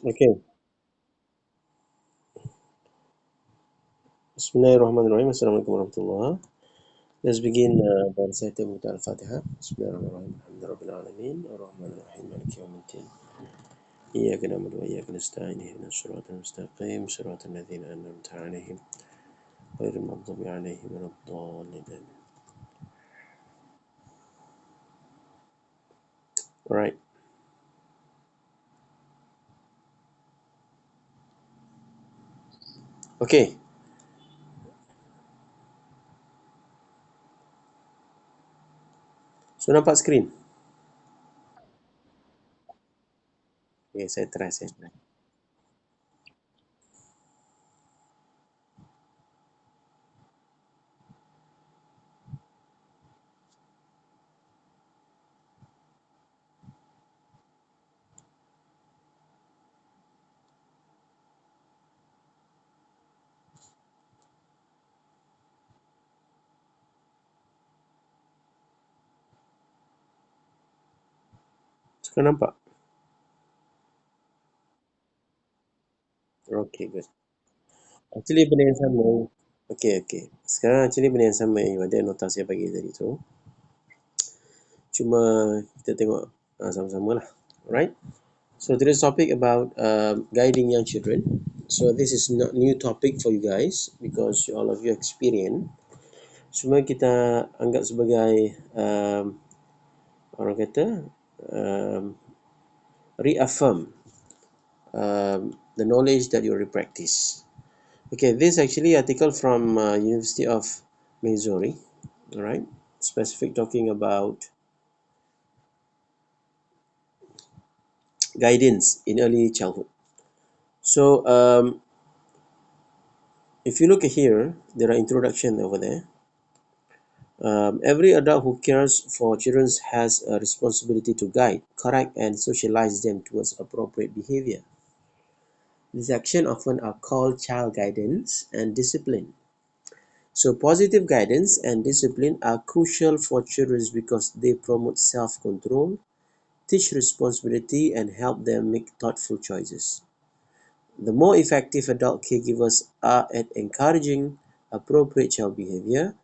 Okay. Bismillahirrahmanirrahim. Assalamualaikum warahmatullahi. Let's begin by reciting with Al-Fatiha. Bismillahirrahmanirrahim. Alhamdulillahirabbil alamin. Arrahmanirrahim. Maliki yawmiddin. Iyyaka na'budu wa iyyaka nasta'in. Ihdinas siratal mustaqim. Siratal ladzina an'amta 'alaihim ghairil maghdubi 'alaihim waladdallin. Alright. Okay. So nampak skrin? Okay, saya try. Sekarang nampak? Okay, good. Actually benda yang sama. Okay. Sekarang actually benda yang sama yang ada notasi saya bagi tadi tu. Cuma kita tengok sama-sama lah. Alright. So today's topic about guiding young children. So this is not new topic for you guys because all of you experience. Semua kita anggap sebagai orang kata reaffirm the knowledge that you already practice. Okay, this actually article from University of Missouri. Alright, specific talking about guidance in early childhood. So if you look here, there are introduction over there. Every adult who cares for children has a responsibility to guide, correct, and socialize them towards appropriate behavior. These actions often are called child guidance and discipline. So positive guidance and discipline are crucial for children because they promote self-control, teach responsibility, and help them make thoughtful choices. The more effective adult caregivers are at encouraging appropriate child behavior,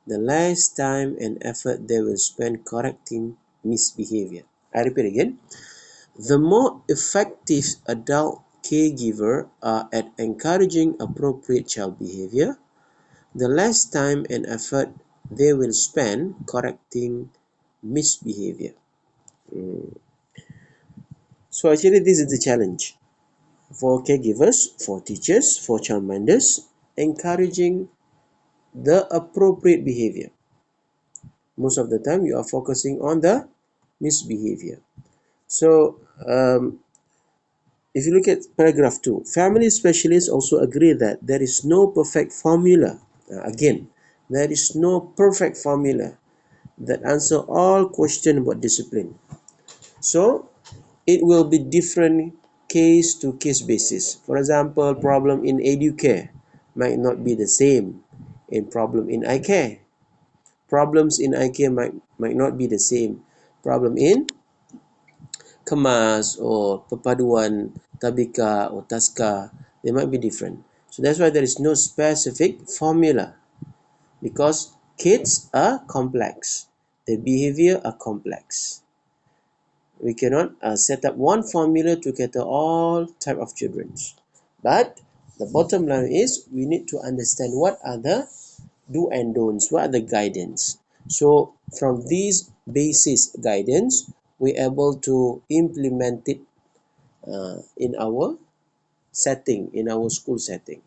the less time and effort they will spend correcting misbehavior. I repeat again. The more effective adult caregivers are at encouraging appropriate child behavior, the less time and effort they will spend correcting misbehavior. So actually this is the challenge for caregivers, for teachers, for childminders, encouraging the appropriate behavior. Most of the time you are focusing on the misbehavior. So if you look at paragraph 2, family specialists also agree that there is no perfect formula. Again, there is no perfect formula that answer all questions about discipline. So it will be different case to case basis. For example, problem in educare might not be the same in problem in iCare. Problems in iCare might not be the same. Problem in Kemas or Perpaduan, Tabika or Taska, they might be different. So that's why there is no specific formula because kids are complex. Their behavior are complex. We cannot set up one formula to cater all type of children. But the bottom line is we need to understand what are the do and don'ts, what are the guidance. So from these basis guidance, we're able to implement it in our setting, in our school setting.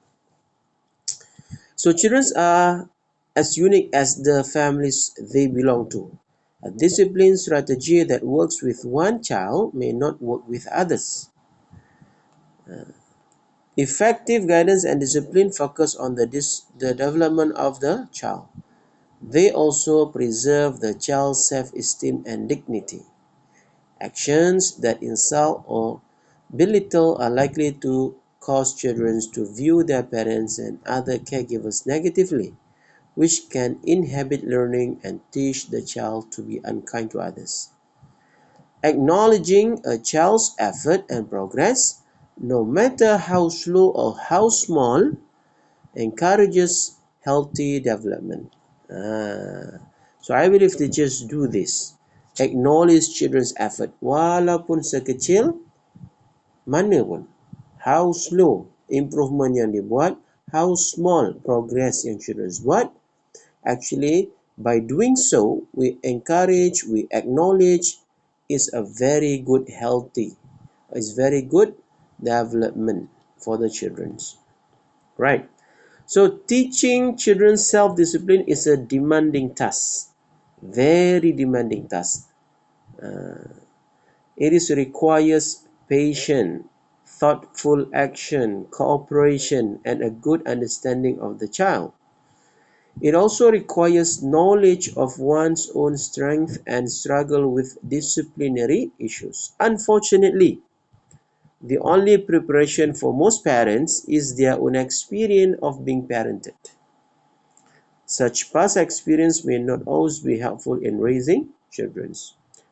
So children are as unique as the families they belong to. A discipline strategy that works with one child may not work with others. Effective guidance and discipline focus on the development of the child. They also preserve the child's self-esteem and dignity. Actions that insult or belittle are likely to cause children to view their parents and other caregivers negatively, which can inhibit learning and teach the child to be unkind to others. Acknowledging a child's effort and progress no matter how slow or how small, encourages healthy development. So I believe teachers do this. Acknowledge children's effort walaupun sekecil mana pun. How slow improvement yang dibuat, how small progress yang children buat. Actually, by doing so, we encourage, we acknowledge is a very good healthy, is very good development for the children. Right. So teaching children self-discipline is a demanding task, very demanding task. It requires patience, thoughtful action, cooperation, and a good understanding of the child. It also requires knowledge of one's own strength and struggle with disciplinary issues. Unfortunately, the only preparation for most parents is their own experience of being parented. Such past experience may not always be helpful in raising children.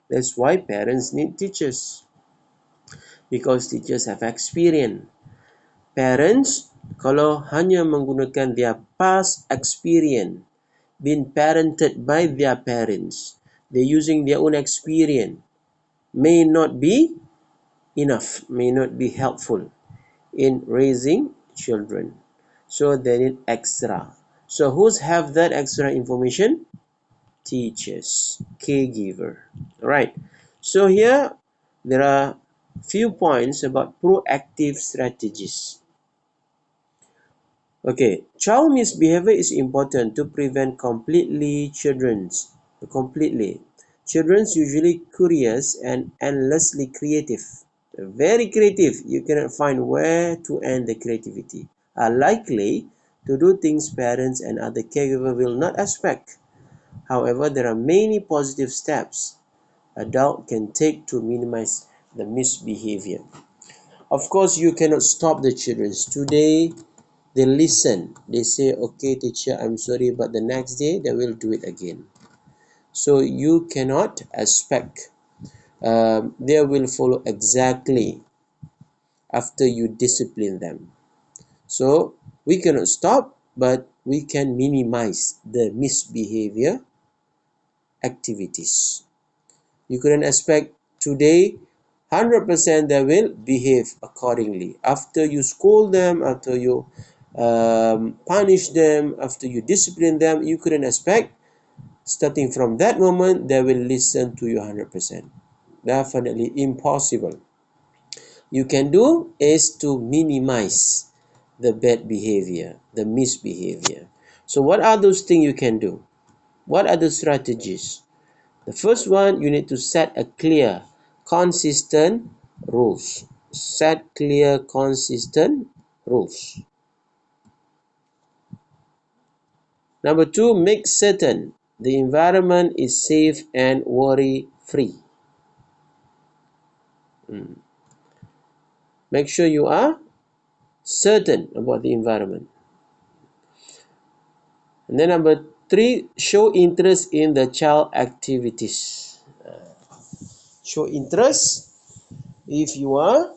That's why parents need teachers, because teachers have experience. Parents, kalau hanya menggunakan their past experience, been parented by their parents, they're using their own experience, may not be enough, may not be helpful in raising children. So they need extra. So who's have that extra information? Teachers, caregiver. All right. So here there are few points about proactive strategies. Okay, child misbehavior is important to prevent completely. Children's usually curious and endlessly creative. Very creative. You cannot find where to end the creativity. Are likely to do things parents and other caregiver will not expect. However, there are many positive steps adult can take to minimize the misbehavior. Of course, you cannot stop the children. Today, they listen. They say, okay, teacher, I'm sorry, but the next day they will do it again. So you cannot expect they will follow exactly after you discipline them. So we cannot stop, but we can minimize the misbehavior activities. You couldn't expect today 100% they will behave accordingly. After you scold them, after you punish them, after you discipline them, you couldn't expect starting from that moment they will listen to you 100%. Definitely impossible. You can do is to minimize the bad behavior, the misbehavior. So what are those things you can do? What are the strategies? The first one, you need to set a clear, consistent rules. Set clear, consistent rules. Number two, make certain the environment is safe and worry-free. Make sure you are certain about the environment. And then number three, show interest in the child activities. Show interest if you are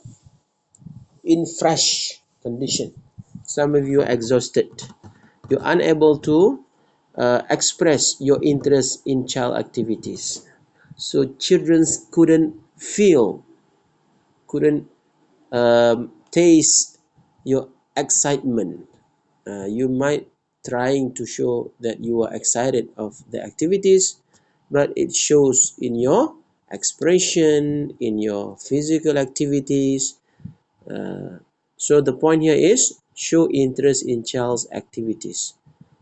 in fresh condition. Some of you are exhausted. You're unable to express your interest in child activities. So children couldn't taste your excitement. You might trying to show that you are excited of the activities, but it shows in your expression, in your physical activities. So the point here is show interest in child's activities.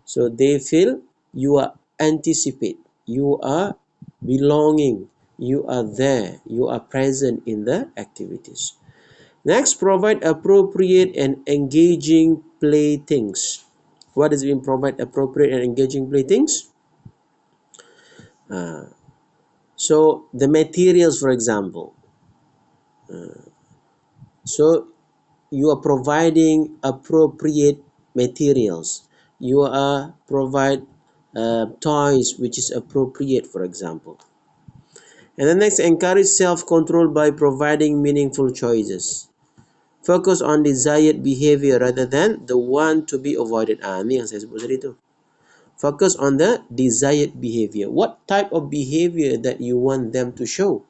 So they feel you are anticipate, you are belonging, you are there, you are present in the activities. Next, provide appropriate and engaging playthings. What does it mean, provide appropriate and engaging playthings? So the materials, for example. So you are providing appropriate materials. You are provide toys which is appropriate, for example. And then next, encourage self-control by providing meaningful choices. Focus on desired behavior rather than the one to be avoided. Ini yang saya sebut tadi tu. Focus on the desired behavior. What type of behavior that you want them to show?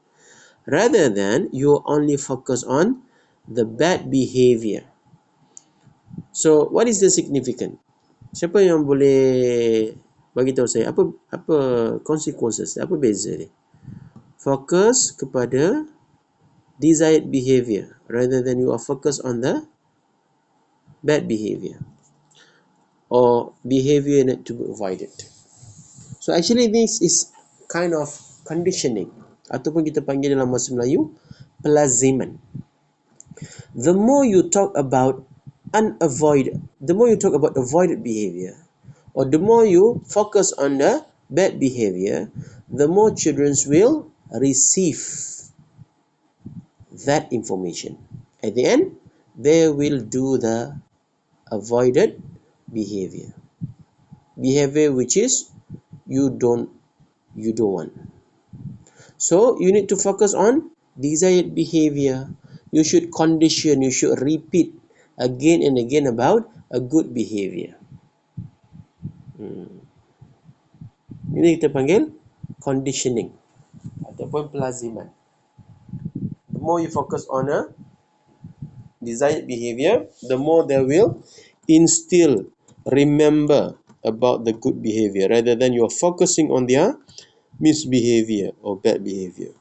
Rather than you only focus on the bad behavior. So, what is the significance? Siapa yang boleh bagi tahu saya apa consequences, apa beza dia? Focus kepada desired behavior rather than you are focused on the bad behavior or behavior that to be avoided. So actually this is kind of conditioning ataupun kita panggil dalam bahasa Melayu pelaziman. The more you talk about avoided behavior, or the more you focus on the bad behavior, the more children will receive that information. At the end, they will do the avoided behavior which is you don't want. So you need to focus on desired behavior. You should condition, you should repeat again and again about a good behavior. Ini kita panggil conditioning ataupun pelaziman. The more you focus on a desired behavior, the more they will remember about the good behavior rather than you're focusing on their misbehavior or bad behavior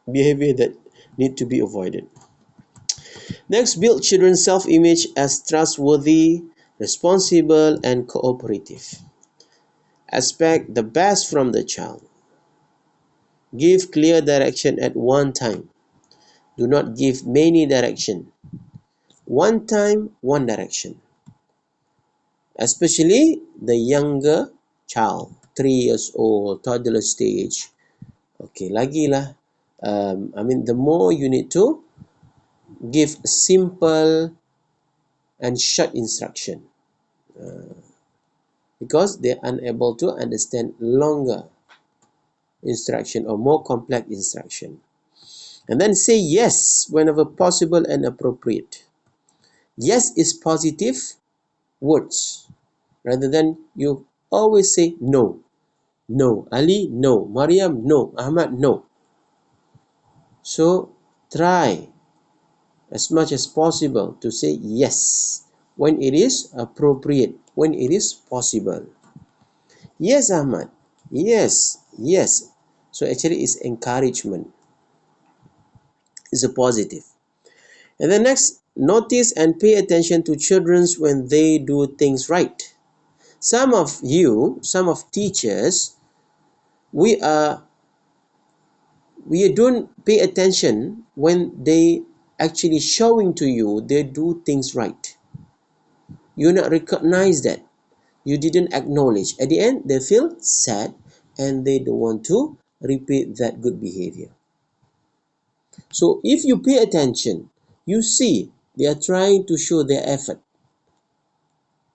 that need to be avoided. Next, build children's self-image as trustworthy, responsible, and cooperative. Expect the best from the child. Give clear direction at one time. Do not give many direction. One time, one direction. Especially the younger child, 3 years old, toddler stage. Okay, lagilah. The more you need to give simple and short instruction because they're unable to understand longer instruction or more complex instruction. And then say yes whenever possible and appropriate. Yes is positive words rather than you always say no. No. Ali, no. Mariam, no. Ahmad, no. So try as much as possible to say yes when it is appropriate, when it is possible. Yes, Ahmad. Yes. So actually it's encouragement. It's a positive. And then next, notice and pay attention to children when they do things right. Some of teachers, we don't pay attention when they actually showing to you they do things right. You not recognize that. You didn't acknowledge. At the end, they feel sad and they don't want to repeat that good behavior. So if you pay attention, you see they are trying to show their effort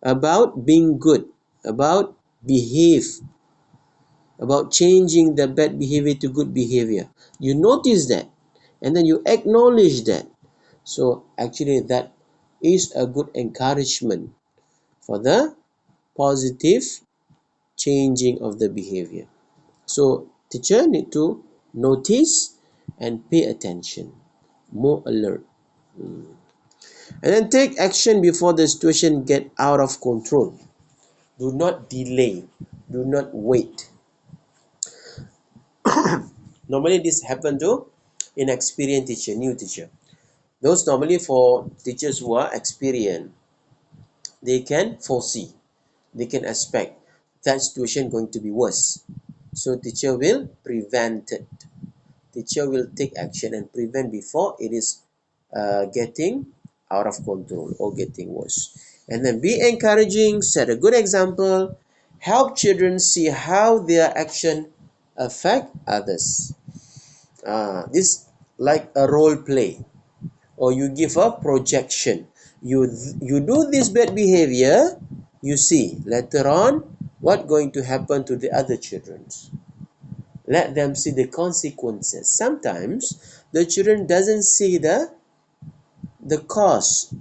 about being good, about behave, about changing the bad behavior to good behavior. You notice that and then you acknowledge that. So actually that is a good encouragement for the positive changing of the behavior. So teacher need to notice and pay attention, more alert. And then take action before the situation get out of control. Do not delay. Do not wait. Normally this happen to inexperienced teacher, new teacher. Those normally for teachers who are experienced, they can foresee, they can expect that situation going to be worse. So teacher will prevent it. Teacher will take action and prevent before it is getting out of control or getting worse. And then be encouraging, set a good example, help children see how their action affect others. This like a role play, or you give a projection. You do this bad behavior, you see later on what going to happen to the other children. Let them see the consequences. Sometimes the children doesn't see the the cause,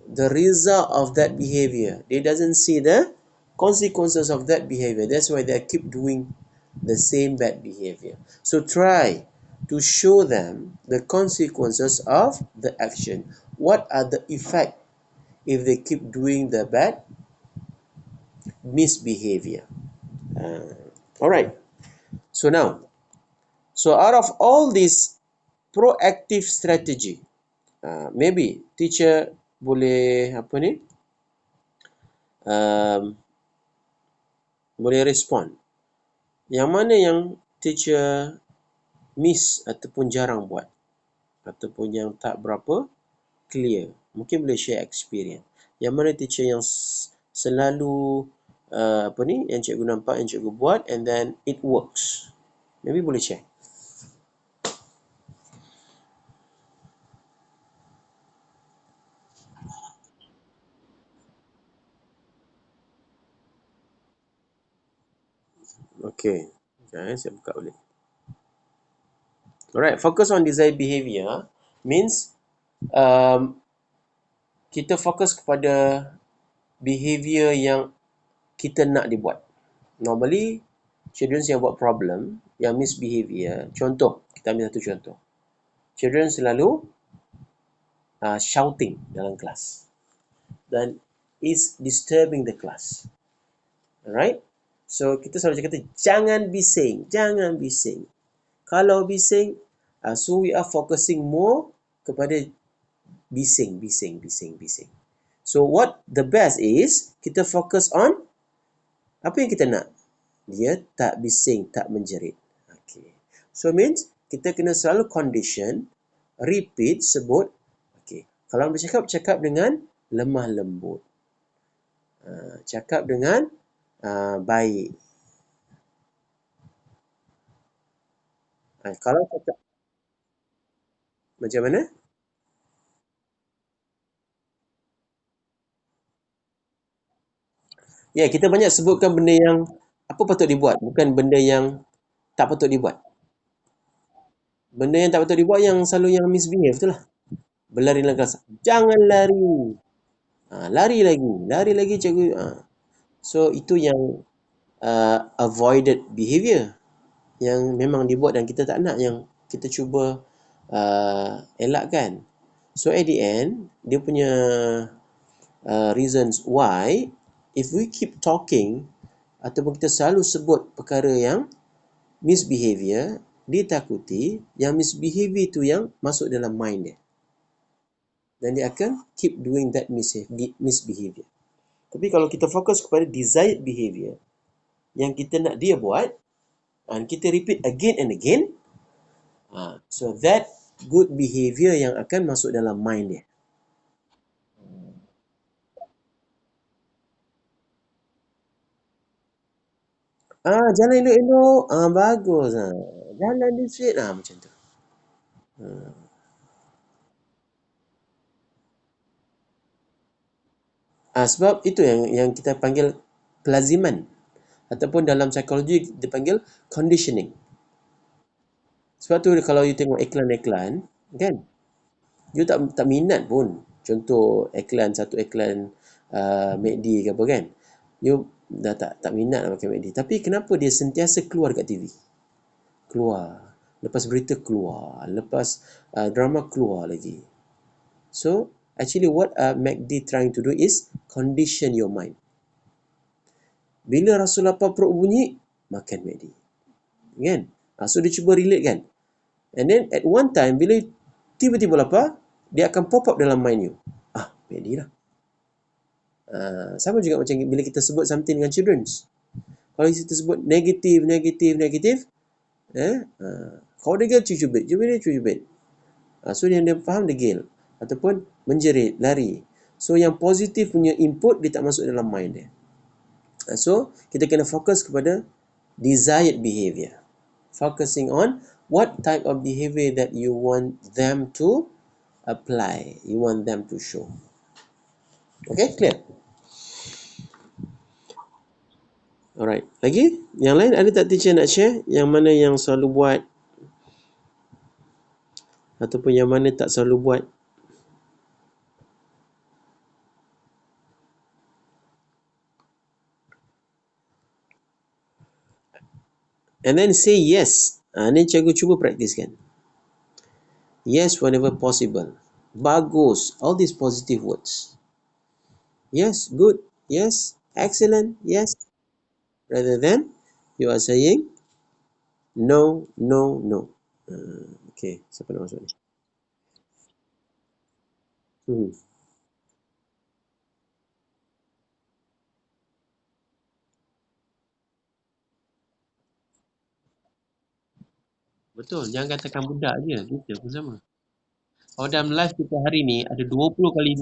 the result of that behavior. They doesn't see the consequences of that behavior. That's why they keep doing the same bad behavior. So try to show them the consequences of the action. What are the effect if they keep doing the bad misbehavior? All right. So now, so out of all these proactive strategy, maybe teacher boleh apa ni? Um, boleh respond. Yang mana yang teacher miss ataupun jarang buat ataupun yang tak berapa clear. Mungkin boleh share experience. Yang mana teacher yang selalu apa ni yang cikgu nampak, yang cikgu buat and then it works. Maybe boleh share. Okay. Saya buka balik. Alright, focus on desired behavior means kita fokus kepada behavior yang kita nak dibuat. Normally, children yang buat problem, yang misbehavior, contoh, kita ambil satu contoh. Children selalu shouting dalam kelas. Dan is disturbing the class. Alright? So, kita selalu kata, jangan bising, jangan bising. Kalau bising, so we are focusing more kepada bising. So, what the best is, kita fokus on apa yang kita nak. Dia tak bising, tak menjerit. Okay. So, means kita kena selalu condition, repeat, sebut. Okay. Kalau bercakap, cakap dengan lemah lembut. Cakap dengan baik. Kalau cakap macam mana? Ya, kita banyak sebutkan benda yang apa patut dibuat, bukan benda yang tak patut dibuat. Benda yang tak patut dibuat yang selalu yang misbehave tu lah. Berlari dalam kelas. Jangan lari. Lari lagi cikgu. So itu yang avoided behavior yang memang dibuat dan kita tak nak, yang kita cuba elakkan. So at the end, dia punya reasons why if we keep talking ataupun kita selalu sebut perkara yang misbehavior, dia takuti yang misbehavior tu yang masuk dalam mind dia. Dan dia akan keep doing that misbehavior. Tapi kalau kita fokus kepada desired behavior yang kita nak dia buat, and kita repeat again and again, so that good behavior yang akan masuk dalam mind dia. Jalan elok-elok. Bagus. Jalan dia straight. Macam tu. Sebab itu yang kita panggil kelaziman. Ataupun dalam psikologi dipanggil conditioning. Sebab tu kalau you tengok iklan-iklan, kan? You tak minat pun. Contoh satu iklan McD ke apa kan? You dah tak minat nak pakai McD. Tapi kenapa dia sentiasa keluar kat TV? Keluar. Lepas berita keluar. Lepas drama keluar lagi. So, actually what McD trying to do is condition your mind. Bila rasa lapar perut bunyi, makan McD. Kan? So dia cuba relate kan? And then at one time, bila tiba-tiba lapar, dia akan pop up dalam mind you. McD lah. Sama juga macam bila kita sebut something dengan children. Kalau kita sebut negatif, kalau degil, cubit. So dia faham degil. Ataupun menjerit, lari. So yang positif punya input, dia tak masuk dalam mind dia. So, kita kena fokus kepada desired behavior. Focusing on what type of behavior that you want them to apply. You want them to show. Okay, clear? Alright. Lagi? Yang lain ada tak teacher nak share? Yang mana yang selalu buat? Ataupun yang mana tak selalu buat? And then say yes. Ni cikgu cuba praktiskan. Yes whenever possible. Bagus. All these positive words. Yes, good. Yes, excellent. Yes. Rather than you are saying no, no, no. Okay, siapa nak masuk ni? Hmm. Betul, jangan katakan budak je. Kita pun sama. Kalau dalam live kita hari ni ada 20 kali.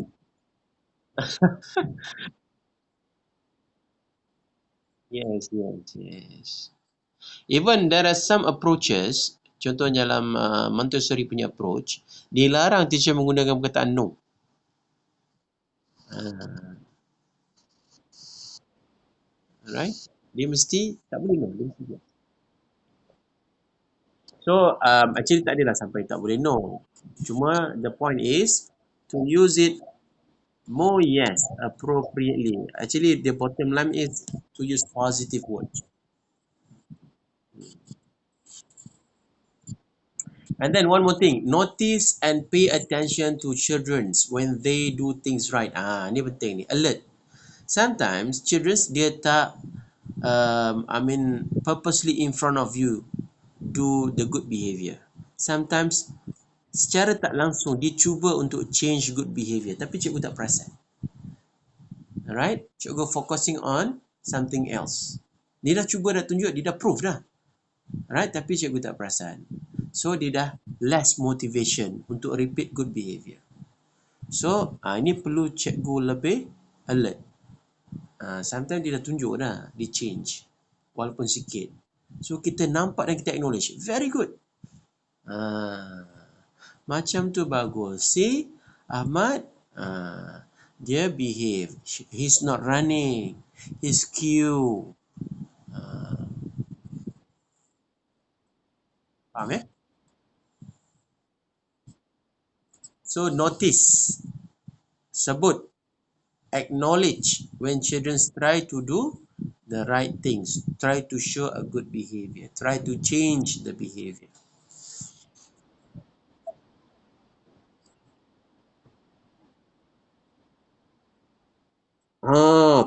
Yes, yes, yes. Even there are some approaches, contohnya dalam Montessori punya approach, dilarang teacher menggunakan perkataan no. Right? Dia mesti tak boleh no. Dia mesti yes. So, actually tak adalah sampai tak boleh no. Cuma the point is to use it more yes appropriately. Actually, the bottom line is to use positive words. And then one more thing, notice and pay attention to children when they do things right. Ni penting ni, alert. Sometimes children dia tak purposely in front of you do the good behavior. Sometimes secara tak langsung dia cuba untuk change good behavior tapi cikgu tak perasan. Alright? Cikgu focusing on something else. Dia dah cuba, dah tunjuk, dia dah prove dah. Alright? Tapi cikgu tak perasan. So dia dah less motivation untuk repeat good behavior. So ini perlu cikgu lebih alert. Sometimes dia dah tunjuk dah, dia change walaupun sikit. So kita nampak dan kita acknowledge, very good. Macam tu bagus. See, Ahmad, dia behave. He's not running. He's cute. Faham ya? So notice, sebut, acknowledge when children try to do the right things, try to show a good behavior, try to change the behavior.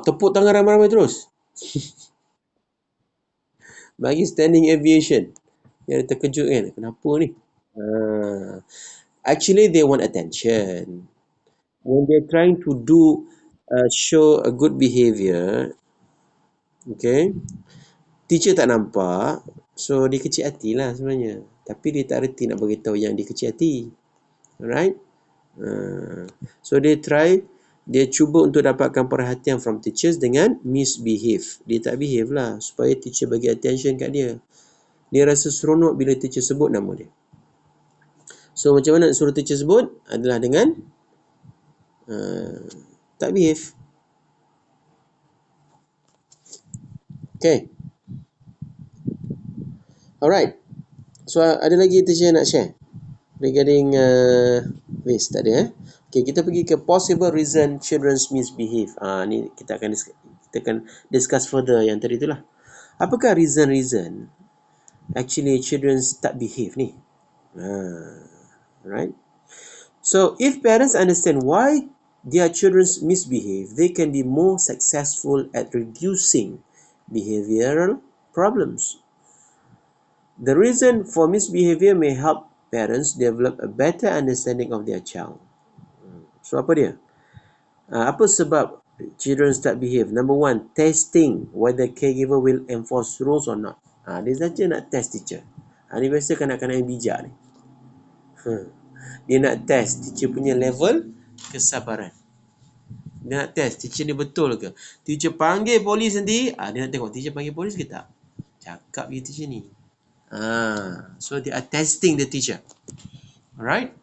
Tepuk tangan ramai-ramai terus. Bagi standing aviation. Yang terkejut kan, kenapa ni? Actually, they want attention. When they're trying to do, show a good behavior, okay, teacher tak nampak, so dia kecil hati lah sebenarnya. Tapi dia tak reti nak beritahu yang dia kecil hati. Alright? So dia cuba untuk dapatkan perhatian from teachers dengan misbehave. Dia tak behave lah supaya teacher bagi attention kat dia. Dia rasa seronok bila teacher sebut nama dia. So macam mana nak suruh teacher sebut? Adalah dengan tak behave. Okay. Alright. So ada lagi teacher nak share regarding this? Tak ada. Okay, kita pergi ke possible reason children misbehave. Ni kita akan discuss further yang tadi itulah. Apakah reason actually children tak behave ni? Right? So if parents understand why their children misbehave, they can be more successful at reducing behavioral problems. The reason for misbehavior may help parents develop a better understanding of their child. So apa dia? Apa sebab children start behave? Number one, testing whether caregiver will enforce rules or not. Dia saja nak test teacher. Ni biasa kanak-kanak yang bijak ni. Dia nak test teacher punya level kesabaran. Dia nak test teacher ni betul ke. Teacher panggil polis nanti, dia nak tengok teacher panggil polis ke tak. Cakap je teacher ni. So they are testing the teacher. Alright.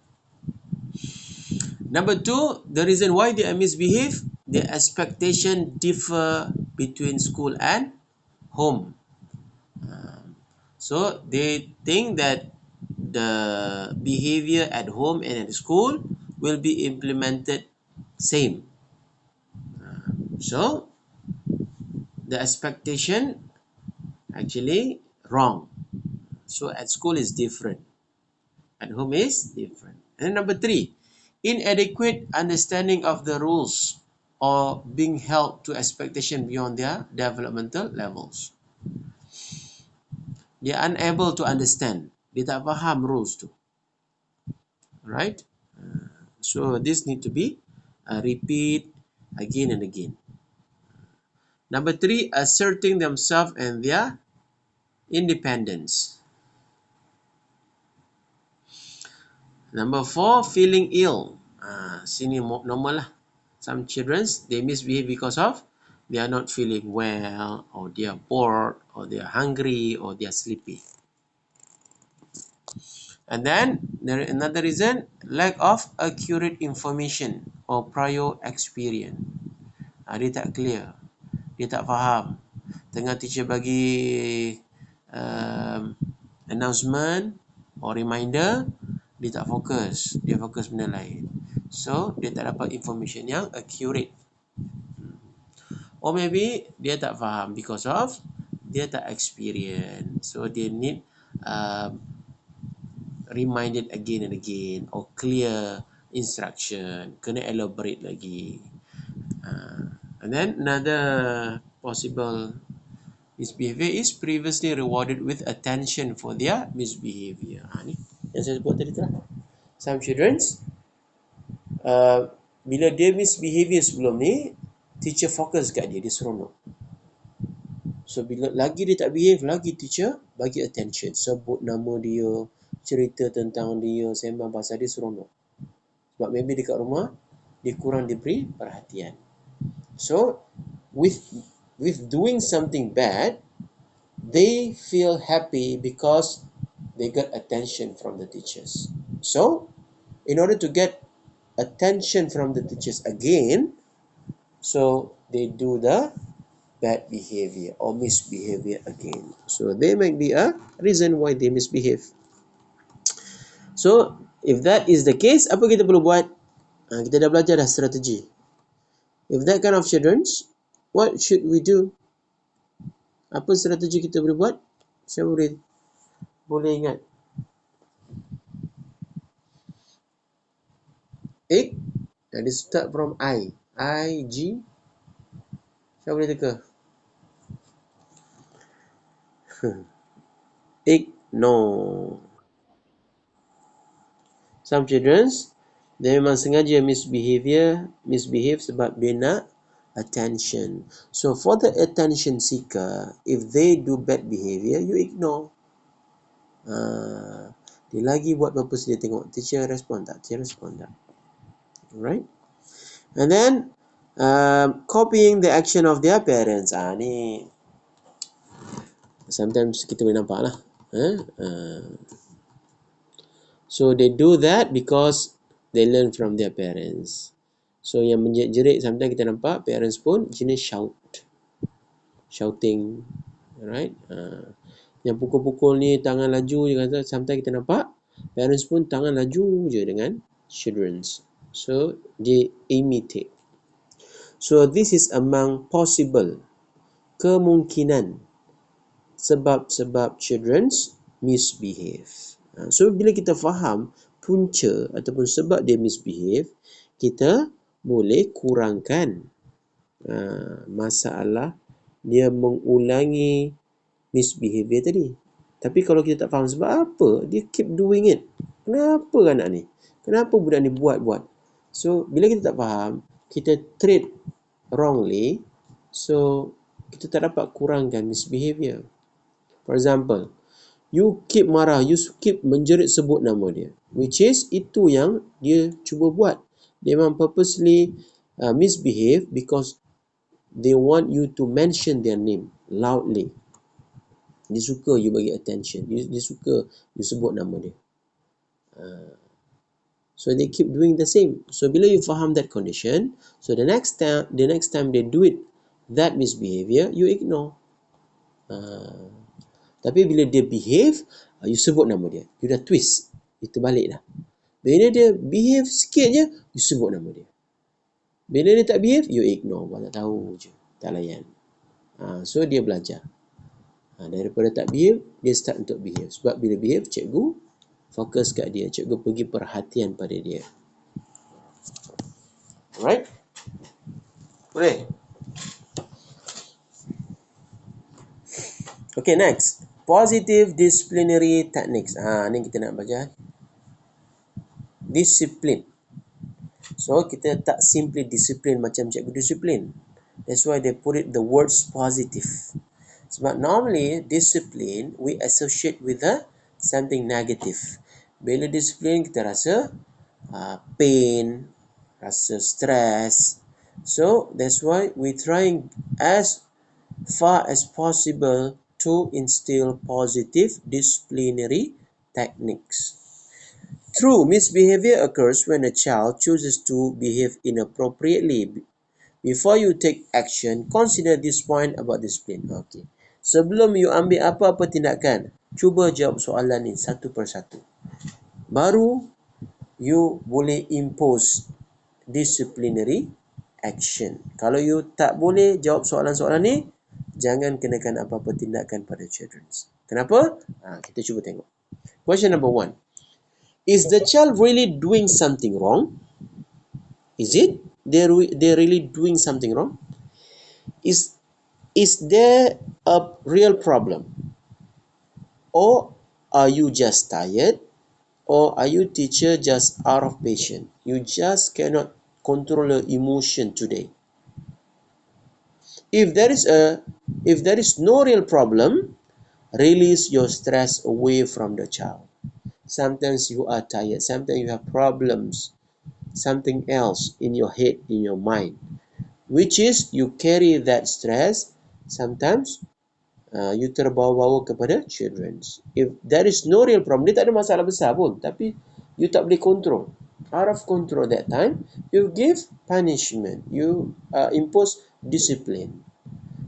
Number two, the reason why they misbehave, their expectation differ between school and home. So they think that the behavior at home and at school will be implemented same. So the expectation actually wrong. So at school is different. At home is different. And number 3, inadequate understanding of the rules or being held to expectation beyond their developmental levels. Dia unable to understand. Dia tak faham rules tu. Right? So this need to be repeat again and again. Number 3, asserting themselves and their independence. Number 4, feeling ill. Sini normal lah. Some children, they misbehave because of they are not feeling well, or they are bored, or they are hungry, or they are sleepy. And then there is another reason, lack of accurate information or prior experience. Dia tak clear, dia tak faham. Tengah teacher bagi announcement or reminder, dia tak fokus, dia fokus benda lain. So dia tak dapat information yang accurate. Or maybe dia tak faham because of dia tak experience. So they need reminded again and again, or clear instruction, kena elaborate lagi. And then another possible misbehavior is previously rewarded with attention for their misbehavior. Ni yang saya sebut tadi tu lah. Some children, bila dia misbehavior sebelum ni, teacher fokus kat dia, dia seronok. So bila lagi dia tak behave, lagi teacher bagi attention, sebut nama dia, cerita tentang dia, sembang pasal dia, seronok. Sebab maybe dekat rumah dia kurang diberi perhatian. So with doing something bad, they feel happy because they got attention from the teachers. So in order to get attention from the teachers again, so they do the bad behavior or misbehavior again. So there might be a reason why they misbehave. So if that is the case, apa kita perlu buat? Kita dah belajar dah strategi. If that kind of children, what should we do? Apa strategi kita boleh buat? Siapa boleh ingat? Egg. Dia start from I. I-G. Siapa boleh teka? Ignore. Some children, dia memang sengaja misbehave sebab dia nak attention. So for the attention seeker, if they do bad behavior, you ignore. Dia lagi buat purpose dia tengok teacher respond tak, alright. And then copying the action of their parents. Ni sometimes kita boleh nampak lah. So they do that because they learn from their parents. So yang menjerit sometimes kita nampak parents pun jenis shouting, right? Yang pukul-pukul ni tangan laju je kata, sometimes kita nampak parents pun tangan laju je dengan children. So they imitate. So this is among possible kemungkinan sebab-sebab children misbehave. So bila kita faham punca ataupun sebab dia misbehave, kita boleh kurangkan masalah dia mengulangi misbehavior tadi. Tapi kalau kita tak faham sebab apa dia keep doing it, kenapa anak ni, kenapa budak ni buat. So bila kita tak faham, kita treat wrongly, so kita tak dapat kurangkan misbehavior. For example, you keep marah, you keep menjerit sebut nama dia, which is itu yang dia cuba buat. Dia memang purposely misbehave because they want you to mention their name loudly. Dia suka you bagi attention, dia suka you sebut nama dia. So they keep doing the same. So bila you faham that condition, so the next time they do it, that misbehavior, you ignore. Tapi bila dia behave, you sebut nama dia, you dah twist, you terbalik dah. Bila dia behave sikit je, you sebut nama dia. Bila dia tak behave, you ignore, tak tahu je, tak layan. So dia belajar. Daripada tak behave, dia start untuk behave. Sebab bila behave, cikgu fokus kat dia. Cikgu pergi perhatian pada dia. Alright? Boleh? Okay, next. Positive disciplinary techniques. Ni kita nak baca. Disiplin. So, kita tak simply disiplin macam cikgu disiplin. That's why they put it the words positive. Sebab normally, discipline, we associate with something negative. Bila disiplin, kita rasa pain, rasa stress. So, that's why we trying as far as possible to instill positive disciplinary techniques. True, misbehavior occurs when a child chooses to behave inappropriately. Before you take action, consider this point about discipline. Okay. Sebelum you ambil apa-apa tindakan, cuba jawab soalan ni satu persatu. Baru you boleh impose disciplinary action. Kalau you tak boleh jawab soalan-soalan ni, jangan kenakan apa-apa tindakan pada children. Kenapa? Kita cuba tengok. Question number 1. Is the child really doing something wrong? Is it? They're really doing something wrong? Is there a real problem? Or are you just tired? Or are you teacher just out of patience? You just cannot control your emotion today. If there is no real problem, release your stress away from the child. Sometimes you are tired, sometimes you have problems, something else in your head, in your mind, which is you carry that stress. Sometimes you terbawa-bawa kepada children. If there is no real problem, dia tak ada masalah besar pun, tapi you tak boleh control, out of control that time, you give punishment, you impose discipline.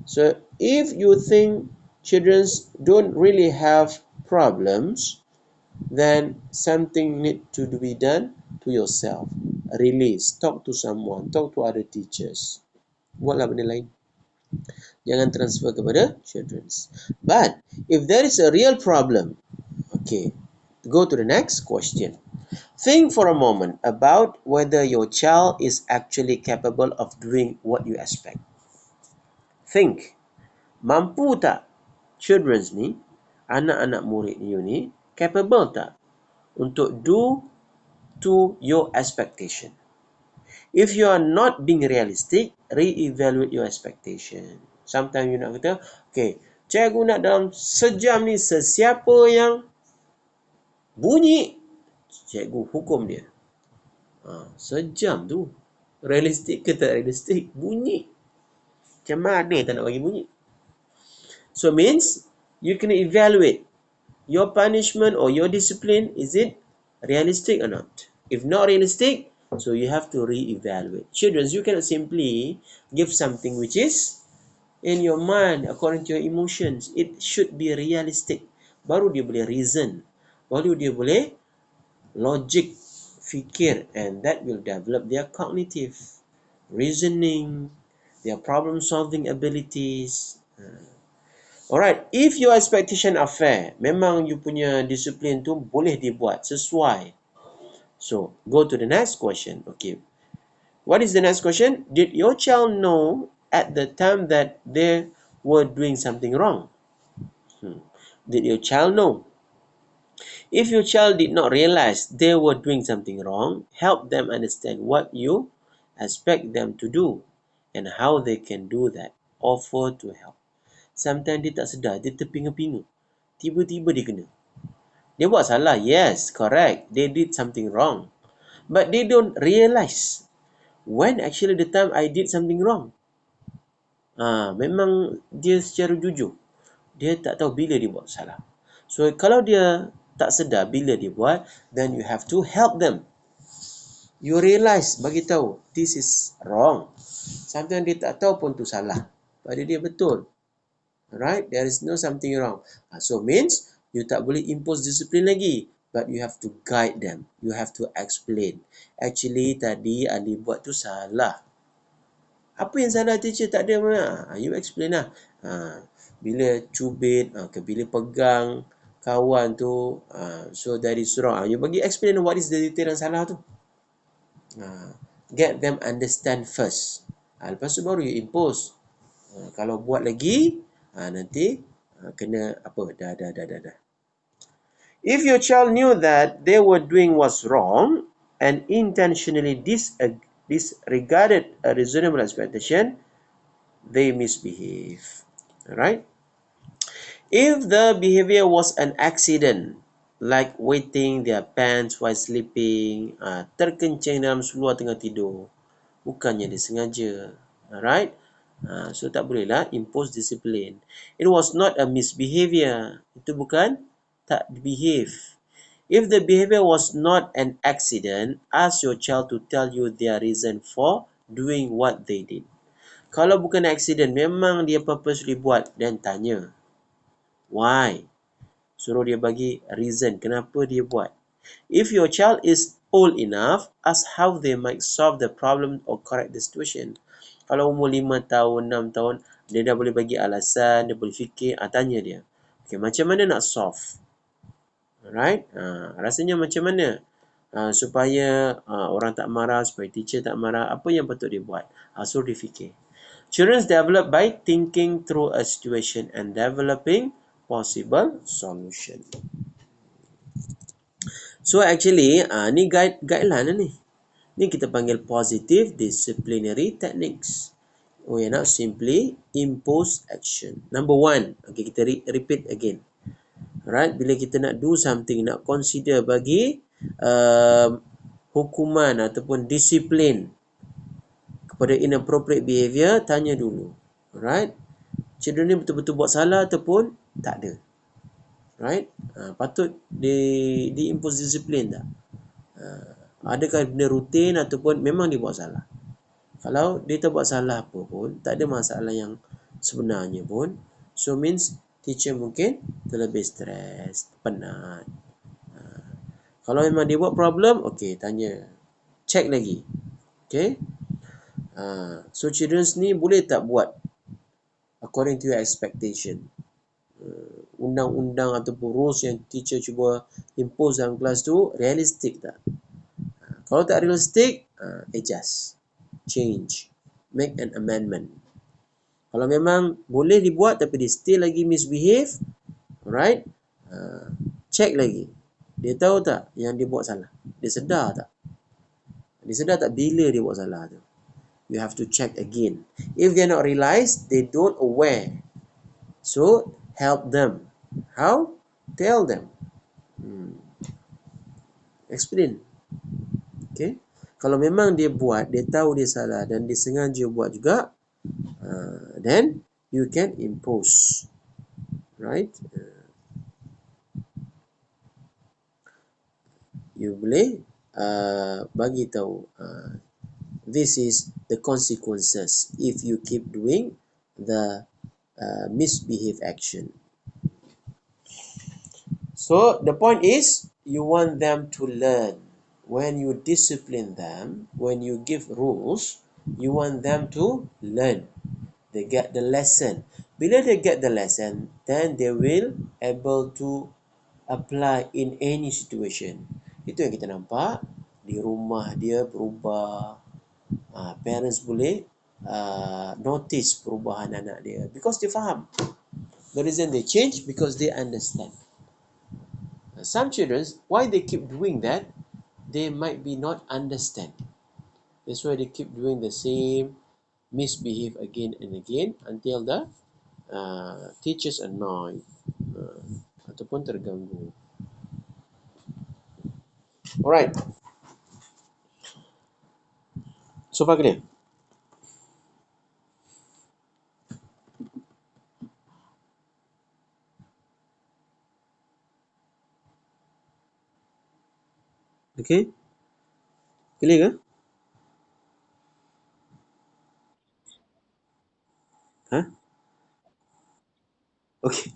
So if you think children don't really have problems, then something need to be done to yourself. Release, talk to someone, talk to other teachers. Buatlah benda lain. Jangan transfer kepada children. But if there is a real problem, okay, go to the next question. Think for a moment about whether your child is actually capable of doing what you expect. Think, mampu tak children ni, anak-anak murid you ni, capable tak untuk do to your expectation? If you are not being realistic, re-evaluate your expectation. Sometimes you nak kata, okay, cikgu nak dalam sejam ni sesiapa yang bunyi, cikgu hukum dia. Sejam tu. Realistik ke tak realistik? Bunyi. Macam mana tak nak bagi bunyi? So means, you kena evaluate your punishment or your discipline, is it realistic or not? If not realistic, so you have to re-evaluate. Children, you cannot simply give something which is in your mind, according to your emotions. It should be realistic. Baru dia boleh reason. Baru dia boleh logic, fikir, and that will develop their cognitive, reasoning, their problem-solving abilities. Alright, if your expectation are fair, memang you punya disiplin tu boleh dibuat sesuai. So, go to the next question. Okay. What is the next question? Did your child know at the time that they were doing something wrong? Did your child know? If your child did not realize they were doing something wrong, help them understand what you expect them to do and how they can do that. Offer to help. Sometimes dia tak sedar, dia terpinga-pinga. Tiba-tiba dia kena. Dia buat salah, yes, correct. They did something wrong. But they don't realize when actually the time I did something wrong. Memang dia secara jujur, dia tak tahu bila dia buat salah. So, kalau dia tak sedar bila dia buat, then you have to help them. You realize, bagi tahu, this is wrong. Sometimes dia tak tahu pun tu salah. Pada dia betul. Alright, there is no something wrong. So means you tak boleh impose disiplin lagi, but you have to guide them. You have to explain. Actually tadi Ali buat tu salah. Apa yang salah teacher? Tak ada mana. You explain lah. Bila cubit, bila pegang kawan tu, so that is wrong. You bagi explain what is the detail yang salah tu. Get them understand first. Lepas tu baru you impose. Kalau buat lagi, nanti kena apa, dah. If your child knew that they were doing was wrong and intentionally disregarded a reasonable expectation, they misbehave. Alright? If the behavior was an accident, like wetting their pants while sleeping, terkencing dalam seluar tengah tidur, bukannya disengaja. Alright? So tak bolehlah impose discipline. It was not a misbehavior. Itu bukan tak behave. If the behavior was not an accident, ask your child to tell you their reason for doing what they did. Kalau bukan accident, memang dia purposely buat, dan tanya. Why? Suruh dia bagi reason kenapa dia buat. If your child is old enough, ask how they might solve the problem or correct the situation. Kalau umur 5 tahun, 6 tahun, dia dah boleh bagi alasan, dia boleh fikir, tanya dia. Okay, macam mana nak solve? Alright? Rasanya macam mana? Supaya orang tak marah, supaya teacher tak marah, apa yang patut dia buat? Suruh dia fikir. Children develop by thinking through a situation and developing possible solution. So actually, ni guideline ni. Ni kita panggil positive disciplinary techniques. We are not simply impose action. Number one, okay, kita repeat again. Alright, bila kita nak do something, nak consider bagi hukuman ataupun disiplin kepada inappropriate behavior, tanya dulu. Alright, children ni betul-betul buat salah ataupun tak ada. Right, patut di-impose disiplin tak? Adakah benda rutin ataupun memang dia buat salah? Kalau dia tak buat salah apa pun, tak ada masalah yang sebenarnya pun, so means teacher mungkin terlebih stres, penat. Kalau memang dia buat problem, okay, tanya, check lagi. Okay, so children ni boleh tak buat according to your expectation? Undang-undang ataupun rules yang teacher cuba impose dalam kelas tu realistik tak? Kalau tak realistik, adjust, change, make an amendment. Kalau memang boleh dibuat tapi dia still lagi misbehave, alright, check lagi. Dia tahu tak yang dia buat salah? Dia sedar tak? Dia sedar tak bila dia buat salah tu? You have to check again. If they not realize, they don't aware. So, help them. How? Tell them. Explain. Okay? Kalau memang dia buat, dia tahu dia salah dan dia sengaja buat juga, then you can impose. Right? You boleh bagi tahu this is the consequences if you keep doing the misbehave action. So the point is, you want them to learn. When you discipline them, when you give rules, you want them to learn. They get the lesson. Bila they get the lesson, then they will able to apply in any situation. Itu yang kita nampak di rumah dia berubah. Parents boleh notice perubahan anak dia because dia faham. The reason they change because they understand. Some children, why they keep doing that, they might be not understand. That's why they keep doing the same misbehave again and again until the teachers annoyed ataupun terganggu. Alright. So far clear? Okay? Clear ke? Ha? Okay.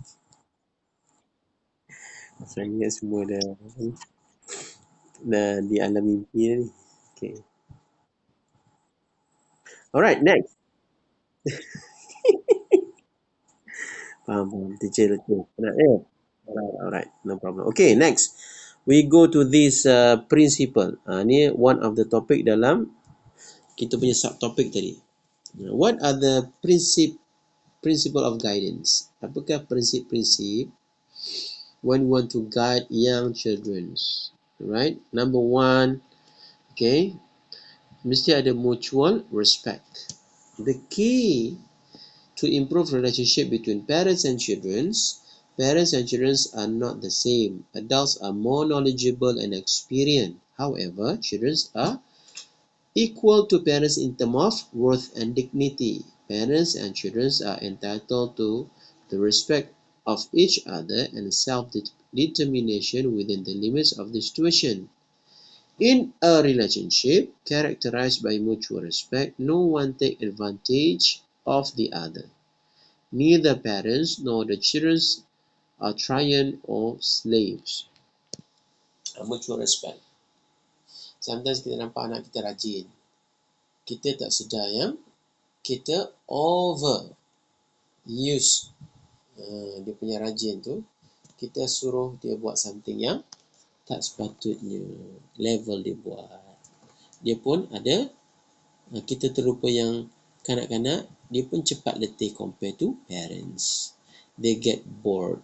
Saya ingat semua dah di alam mimpi ni. Okay. Alright, next. Faham. Teacher. Penat, ya? Alright. No problem. Okay, next. We go to this principle. Ni one of the topic dalam kita punya subtopic tadi. What are the principle of guidance? Apakah prinsip-prinsip when we want to guide young children? Right? Number one, okay, mesti ada mutual respect. The key to improve relationship between parents and children are not the same. Adults are more knowledgeable and experienced. However, children are equal to parents in terms of worth and dignity. Parents and children are entitled to the respect of each other and self-determination within the limits of the situation. In a relationship characterized by mutual respect, no one takes advantage of the other. Neither parents nor the children are tyrants or slaves. Mutual respect. Sometimes kita nampak anak kita rajin. Kita tak sedar yang kita use dia punya rajin tu. Kita suruh dia buat something yang tak sepatutnya. Level dia buat. Dia pun ada, kita terlupa yang kanak-kanak, dia pun cepat letih compare to parents. They get bored.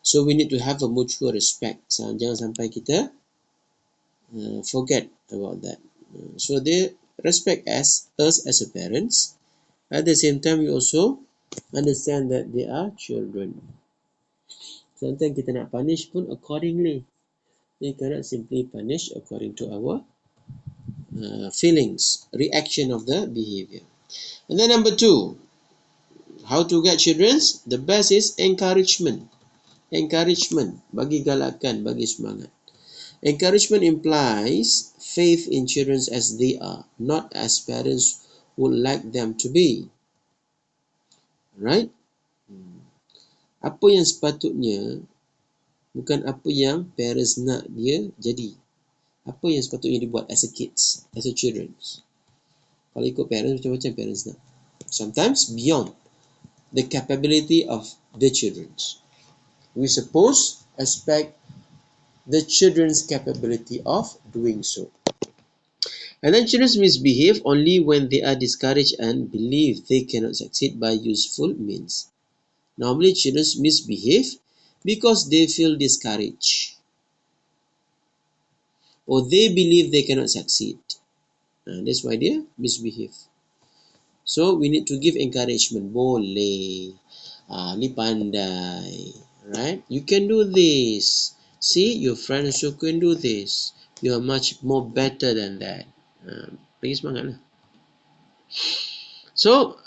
So we need to have a mutual respect. Jangan sampai kita forget about that. So they respect us as a parents. At the same time, we also understand that they are children. Sometimes kita nak punish pun accordingly. We cannot simply punish according to our feelings, reaction of the behavior. And then number two, how to get children? The best is encouragement. Encouragement, bagi galakan, bagi semangat. Encouragement implies faith in children as they are, not as parents would like them to be. Right? Apa yang sepatutnya bukan apa yang parents nak dia jadi. Apa yang sepatutnya dibuat as a kids, as a children. Kalau ikut parents, macam-macam parents nak. Sometimes beyond the capability of the children. We suppose expect the children's capability of doing so. And then children misbehave only when they are discouraged and believe they cannot succeed by useful means. Normally children misbehave because they feel discouraged or they believe they cannot succeed. That's why they misbehave. So we need to give encouragement. Boleh, ni pandai, right? You can do this. See, your friend also can do this. You are much more better than that. Bagi semangat lah. So,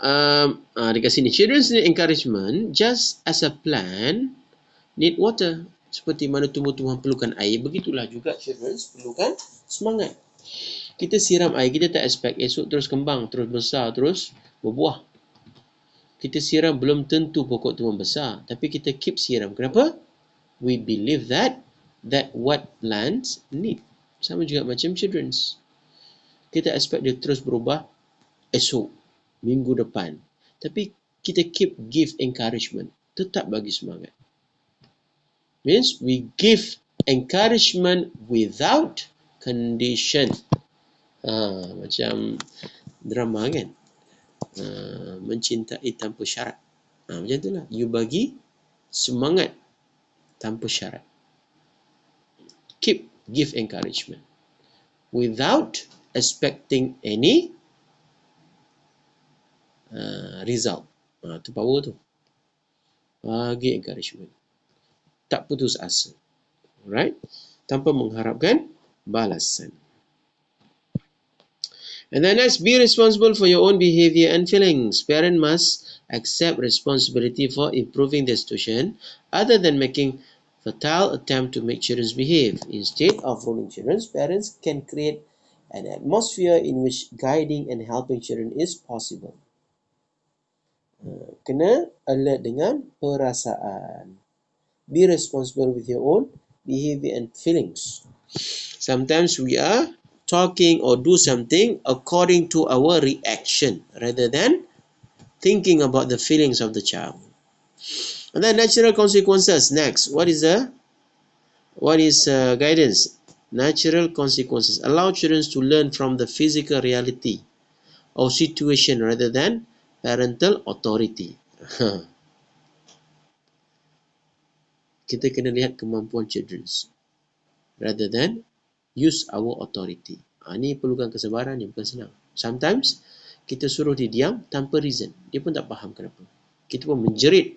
dekat sini, children need encouragement just as a plant need water. Seperti mana tumbuh-tumbuhan perlukan air, begitulah juga children perlukan semangat. Kita siram air, kita tak expect esok terus kembang, terus besar, terus berbuah. Kita siram belum tentu pokok tu membesar, tapi kita keep siram. Kenapa? We believe that what plants need. Sama juga macam children. Kita expect dia terus berubah esok, minggu depan. Tapi kita give encouragement. Tetap bagi semangat. Means we give encouragement without condition. Macam drama kan? Mencintai tanpa syarat. Macam itulah. You bagi semangat tanpa syarat. Give encouragement without expecting any result. Tu power tu. Bagi encouragement. Tak putus asa. Alright? Tanpa mengharapkan balasan. And then next, be responsible for your own behavior and feelings. Parents must accept responsibility for improving their situation other than making futile attempt to make children behave. Instead of ruling children, parents can create an atmosphere in which guiding and helping children is possible. Kena alert dengan perasaan. Be responsible with your own behavior and feelings. Sometimes we are talking or do something according to our reaction rather than thinking about the feelings of the child. And then natural consequences. Next, what is guidance? Natural consequences allow children to learn from the physical reality or situation rather than parental authority. Kita kena lihat kemampuan children rather than use our authority. Ini perlukan kesabaran, yang bukan senang. Sometimes kita suruh dia diam tanpa reason. Dia pun tak faham kenapa. Kita pun menjerit.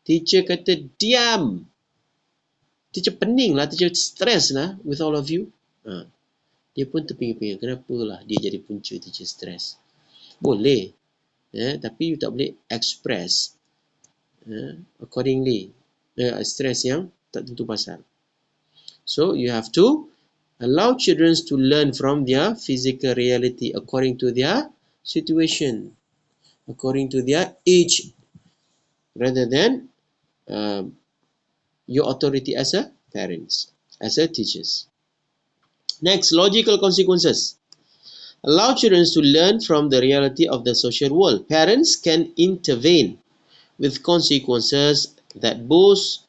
Teacher kata diam. Teacher pening lah, teacher stress lah with all of you. Dia pun terpinga-pinga. Kenapalah dia jadi punca teacher stress? Boleh. Tapi you tak boleh express accordingly. Stress yang tak tentu pasal. So you have to allow children to learn from their physical reality according to their situation, according to their age, rather than your authority as a parents, as a teachers. Next, logical consequences. Allow children to learn from the reality of the social world. Parents can intervene with consequences that both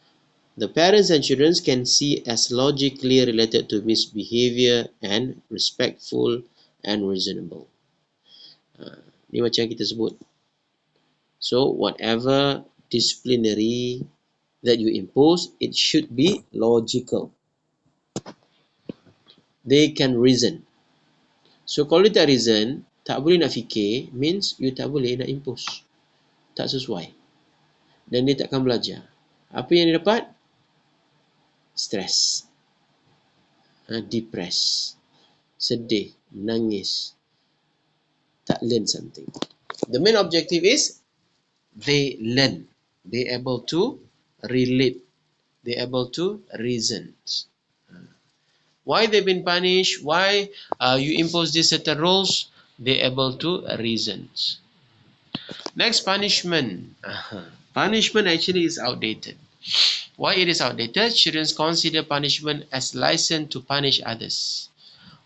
the parents and children can see as logically related to misbehavior and respectful and reasonable. Ni macam kita sebut. So, whatever disciplinary that you impose, it should be logical. They can reason. So, kalau dia tak reason, tak boleh nak fikir, means you tak boleh nak impose. Tak sesuai. Dan dia takkan belajar. Apa yang dia dapat? Stress. Depressed. Sedih. Menangis. Tak learn something. The main objective is they learn. They able to relate. They able to reason. Why they've been punished? Why you impose these certain rules? They able to reason. Next, punishment. Punishment actually is outdated. Why it is outdated? Children consider punishment as license to punish others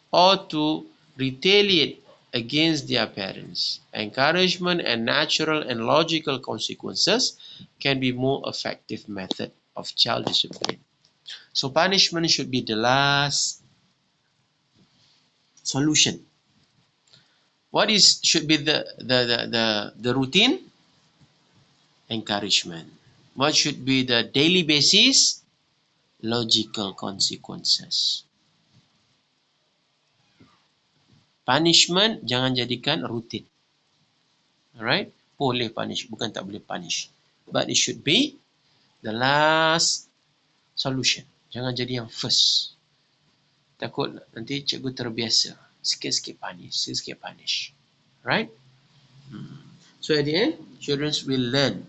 or to retaliate against their parents. Encouragement and natural and logical consequences can be more effective method of child discipline. So punishment should be the last solution. What should be the routine? Encouragement. What should be the daily basis? Logical consequences. Punishment jangan jadikan rutin. Alright? Boleh punish, bukan tak boleh punish. But it should be the last solution. Jangan jadi yang first. Takut nanti cikgu terbiasa. Sikit-sikit punish. Right? So at the end, children will learn.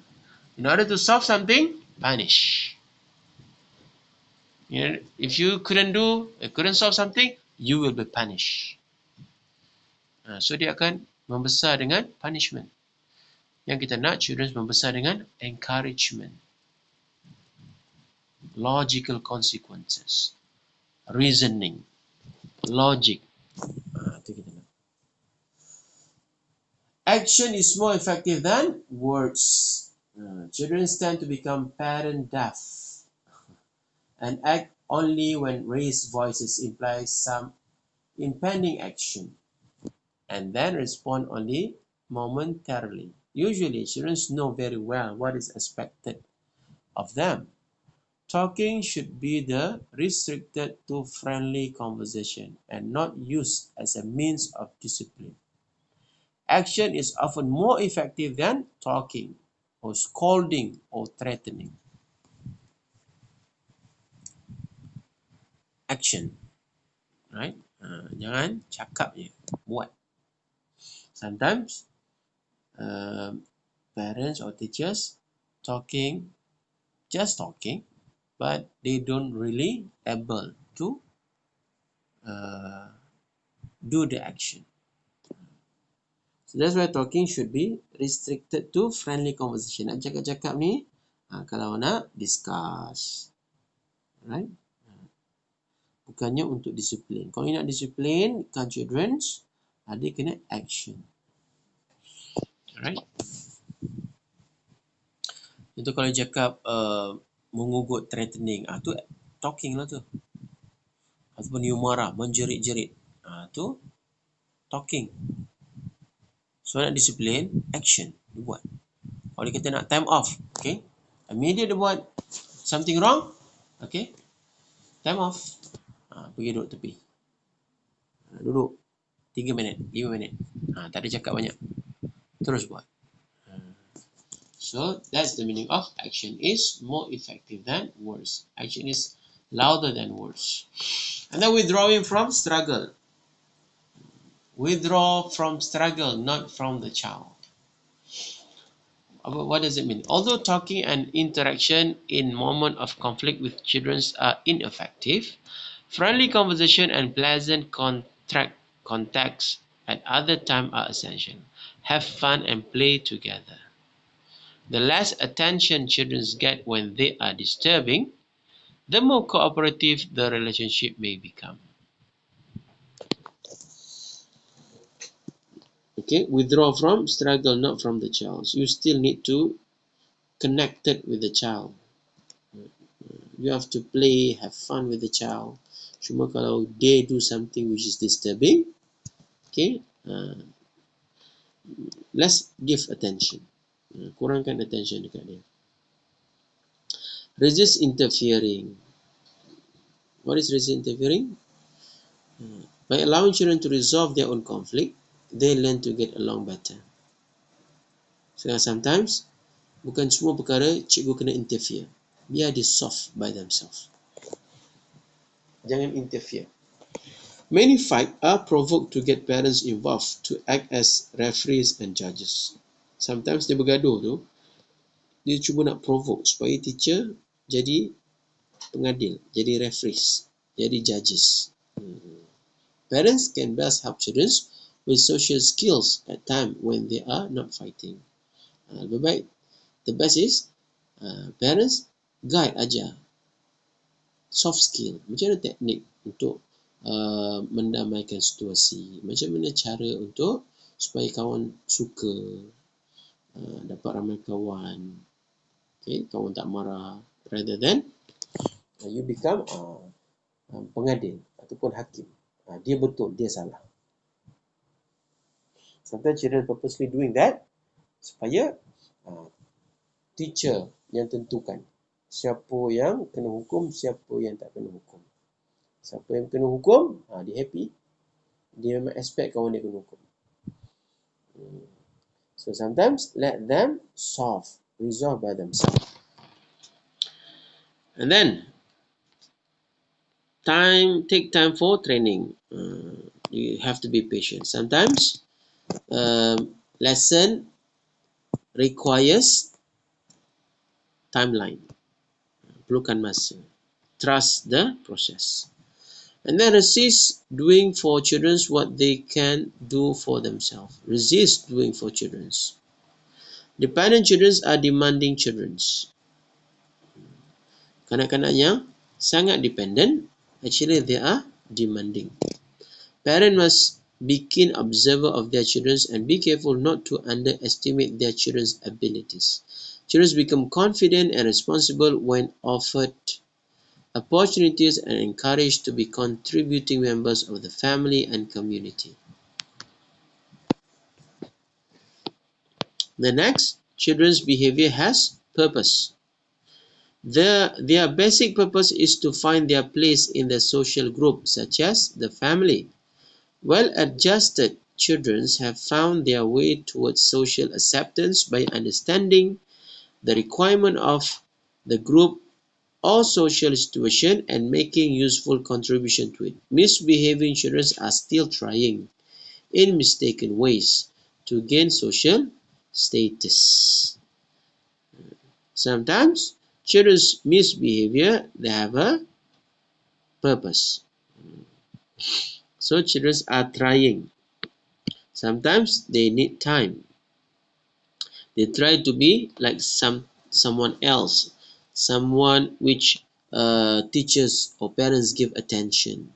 In order to solve something, punish. If you couldn't solve something, you will be punished. So dia akan membesar dengan punishment. Yang kita nak children membesar dengan encouragement. Logical consequences. Reasoning. Logic. Itu kita nak. Action is more effective than words. Children tend to become parent deaf and act only when raised voices imply some impending action and then respond only momentarily. Usually, children know very well what is expected of them. Talking should be restricted to friendly conversation and not used as a means of discipline. Action is often more effective than talking or scolding or threatening. Action. Right? Jangan cakap je, buat. Sometimes parents or teachers just talking, but they don't really able to do the action. So that's why talking should be restricted to friendly conversation. Nak cakap-cakap ni, kalau nak discuss. Right? Bukannya untuk disiplin. Kalau nak disiplin, kan children, dia kena action. Alright. Itu kalau cakap mengugut, threatening, tu talking lah tu. Ataupun you marah, menjerit-jerit, tu talking. So nak disiplin, action dia buat. Kalau dia kata nak time off, okay, immediate dia buat something wrong, okay, time off, pergi duduk tepi, duduk 3 minit, 5 minit, tak ada cakap banyak, terus buat. So that's the meaning of action is more effective than words. Action is louder than words. And then withdrawing from struggle. Withdraw from struggle, not from the child. What does it mean? Although talking and interaction in moment of conflict with children are ineffective, friendly conversation and pleasant contacts at other time are essential. Have fun and play together. The less attention children get when they are disturbing, the more cooperative the relationship may become. Okay, withdraw from struggle, not from the child. You still need to connect it with the child. You have to play, have fun with the child. Cuma kalau they do something which is disturbing, okay, let's give attention. Kurangkan attention dekat dia. Resist interfering. What is resist interfering? By allowing children to resolve their own conflict, they learn to get along better. So sometimes, bukan semua perkara cikgu kena interfere. Biar dia solve by themselves. Jangan interfere. Many fights are provoked to get parents involved to act as referees and judges. Sometimes dia bergaduh tu, dia cuba nak provoke supaya teacher jadi pengadil, jadi referees, jadi judges. Parents can best help children with social skills at time when they are not fighting. Lebih baik, the best is parents guide, ajar soft skill, macam mana teknik untuk mendamaikan situasi, macam mana cara untuk supaya kawan suka, dapat ramai kawan, okay, kawan tak marah, rather than you become pengadil ataupun hakim. Dia betul, dia salah. Sometimes children purposely doing that supaya teacher yang tentukan siapa yang kena hukum, siapa yang tak kena hukum. Siapa yang kena hukum, dia happy. Dia memang expect kawan dia kena hukum. So sometimes let them resolve by themselves. And then take time for training. You have to be patient. Sometimes lesson requires timeline. Perlukan masa. Trust the process. And then resist doing for children what they can do for themselves. Resist doing for children. Dependent children are demanding children. Kanak-kanak yang sangat dependent, actually they are demanding. Parents must be keen observer of their children and be careful not to underestimate their children's abilities. Children become confident and responsible when offered opportunities and encouraged to be contributing members of the family and community. The next, children's behavior has purpose. Their basic purpose is to find their place in the social group, such as the family. Well-adjusted children have found their way towards social acceptance by understanding the requirement of the group or social situation and making useful contribution to it. Misbehaving children are still trying, in mistaken ways, to gain social status. Sometimes children's misbehavior, they have a purpose. So children are trying. Sometimes they need time. They try to be like someone else, someone which teachers or parents give attention,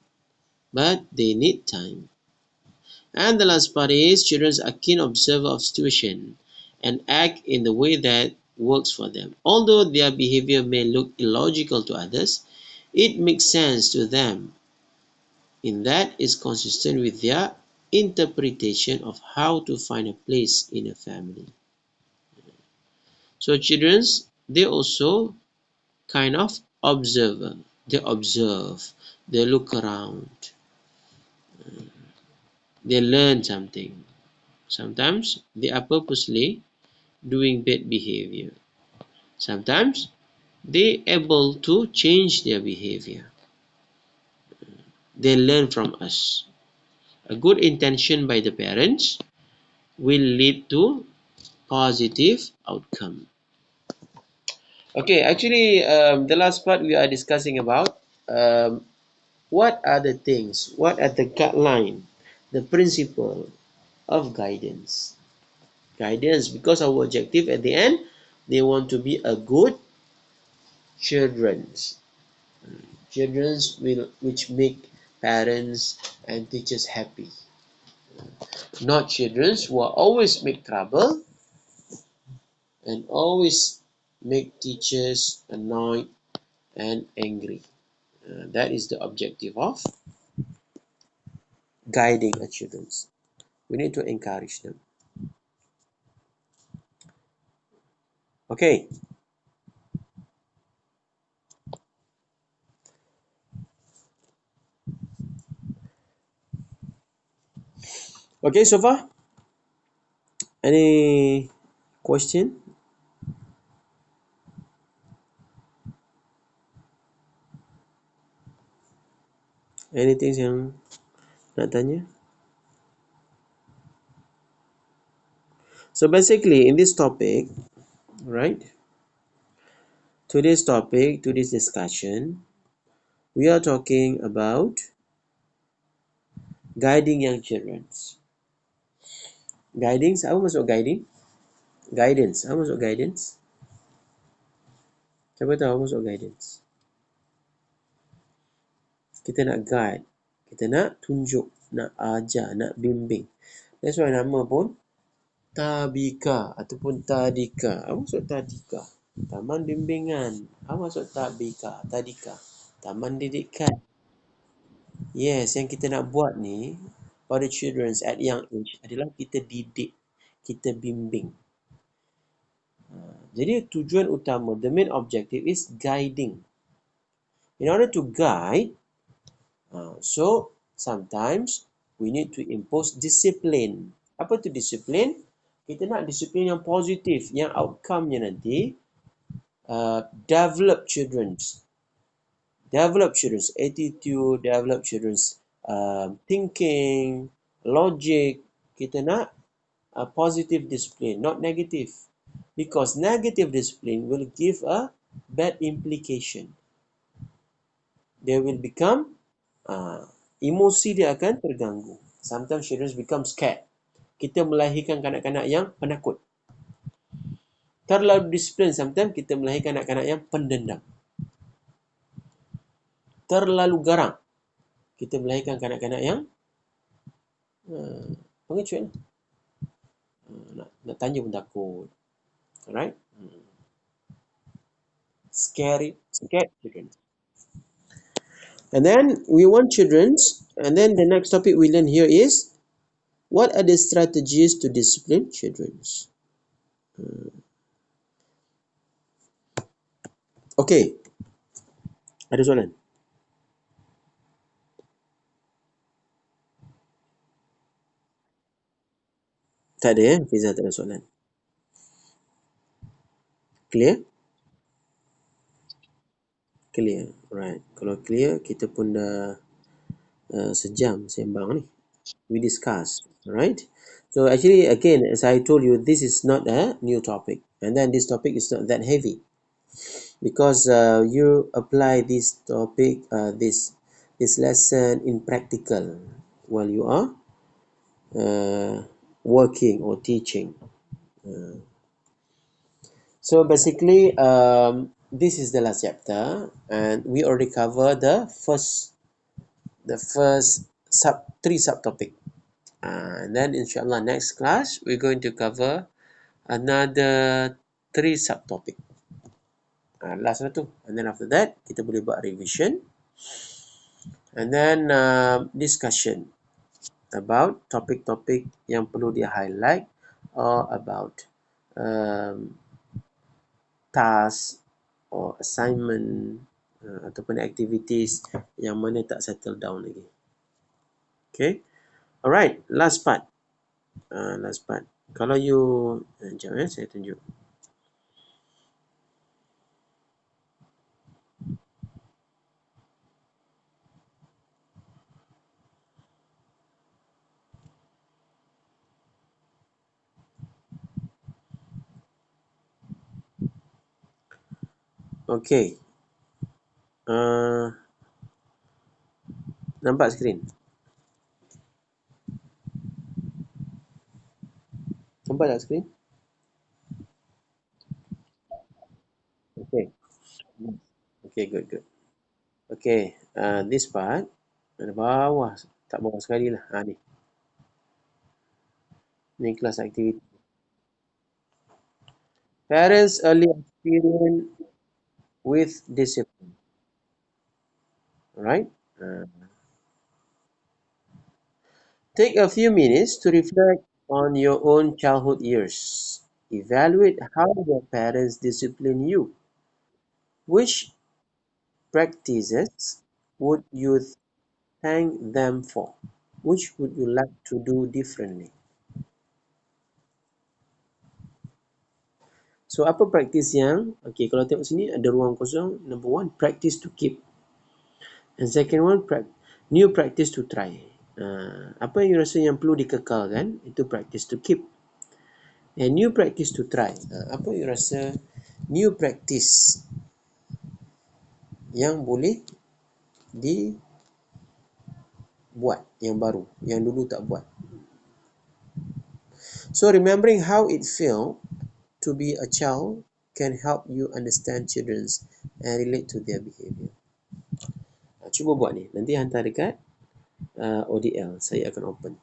but they need time. And the last part is children are keen observer of situation and act in the way that works for them. Although their behavior may look illogical to others, it makes sense to them in that is consistent with their interpretation of how to find a place in a family. So children's, they also kind of observer. They observe, they look around, they learn something. Sometimes they are purposely doing bad behavior. Sometimes they able to change their behavior. They learn from us. A good intention by the parents will lead to positive outcome. Okay, actually, the last part we are discussing about what are the things, what are the guideline, the principle of guidance. Guidance, because our objective at the end, they want to be a good children's. Children's will which make parents and teachers happy. Not children's who are always make trouble and always make teachers annoyed and angry. That is the objective of guiding a children's. We need to encourage them. Okay. Okay, so far? Any question? Anything yang nak tanya? So basically, in this topic, right? Today's topic, today's discussion, we are talking about guiding young children. Guiding, apa maksud guiding? Guidance, apa maksud guidance? Siapa tahu apa maksud guidance? Kita nak guide, kita nak tunjuk, nak ajar, nak bimbing. That's why nama pun Tabika ataupun Tadika. Apa maksud Tadika? Taman bimbingan. Apa maksud Tabika? Tadika. Taman didikan. Yes, yang kita nak buat ni pada children at young age adalah kita didik, kita bimbing. Jadi tujuan utama, the main objective is guiding. In order to guide, so sometimes we need to impose discipline. Apa tu discipline? Kita nak disiplin yang positif, yang outcome-nya nanti develop children's attitude, develop children's thinking, logic. Kita nak positive discipline, not negative. Because negative discipline will give a bad implication. They will become emosi dia akan terganggu. Sometimes children become scared. Kita melahirkan kanak-kanak yang penakut. Terlalu disiplin, sometimes kita melahirkan kanak-kanak yang pendendam. Terlalu garang, kita melahirkan kanak-kanak yang pengecut. Nak tanya pun takut. Alright? Scared children. And then we want children's, and then the next topic we learn here is what are the strategies to discipline children's. Okay. Ada soalan? Tak ada ya? Fiza tak ada soalan. Clear? Clear. Right. Kalau clear, kita pun dah sejam sembang ni. We discuss. Right? So actually, again, as I told you, this is not a new topic. And then this topic is not that heavy. Because you apply this topic, this lesson in practical while you are working or teaching. So basically, this is the last chapter, and we already covered the first three subtopic. And then inshallah next class we're going to cover another 3 subtopic. Last lah tu. And then after that, kita boleh buat revision. And then discussion about topik-topik yang perlu di highlight or about task or assignment ataupun activities yang mana tak settle down lagi. Okay. Alright, last part. Last part. Kalau you, sekejap saya tunjuk. Okay. Nampak skrin? Nampak tak skrin? Okay. Okay, good. Okay, this part ada bawah, tak bawah sekali lah. Ni kelas activity. Parents early experience with discipline. Alright. Take a few minutes to reflect on your own childhood years. Evaluate how your parents discipline you. Which practices would you thank them for? Which would you like to do differently? So, apa praktis yang, okay, kalau tengok sini ada ruang kosong. Number one, practice to keep. And second one, new practice to try. Apa yang you rasa yang perlu dikekalkan, itu practice to keep. And new practice to try. Apa you rasa new practice yang boleh dibuat, yang baru, yang dulu tak buat. So, remembering how it felt to be a child can help you understand children and relate to their behavior. Cuba buat ni. Nanti hantar dekat ODL. Saya akan open.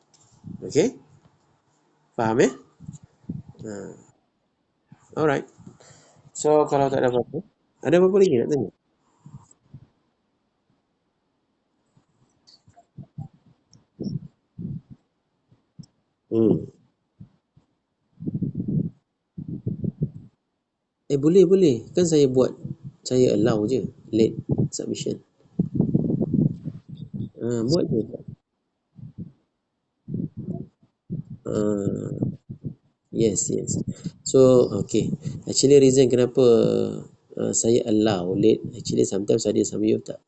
Okay? Faham Alright. So, kalau tak ada apa-apa, ada apa-apa lagi nak tanya? Boleh. Kan saya buat, saya allow je late submission. Buat je. Yes. So, okay. Actually, reason kenapa saya allow late, actually sometimes ada some you tak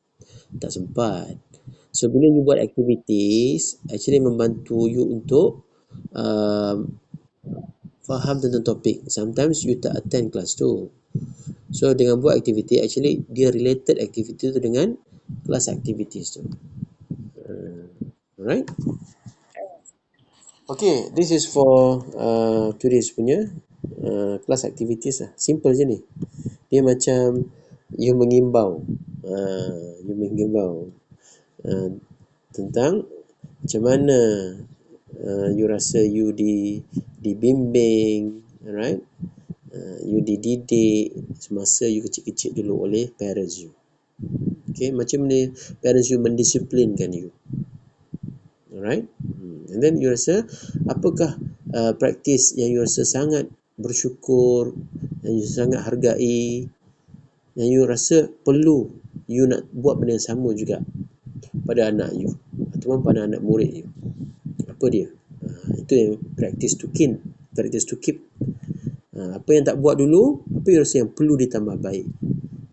sempat. So, bila you buat activities, actually membantu you untuk faham tentang topik. Sometimes you tak attend kelas tu. So, dengan buat activity, actually dia related activity tu dengan kelas activities tu. Alright? Okay, this is for today's punya class activities lah. Simple je ni. Dia macam you mengimbau. Tentang macam mana you rasa you dibimbing, alright? You dididik semasa you kecil-kecil dulu oleh parents you. Okay, macam mana parents you mendisiplinkan you. Alright? And then you rasa apakah praktis yang you rasa sangat bersyukur, yang you sangat hargai, yang you rasa perlu you nak buat benda yang sama juga pada anak you ataupun pada anak murid you. Apa dia? Itu yang practice to keep. Apa yang tak buat dulu, apa you rasa yang perlu ditambah baik,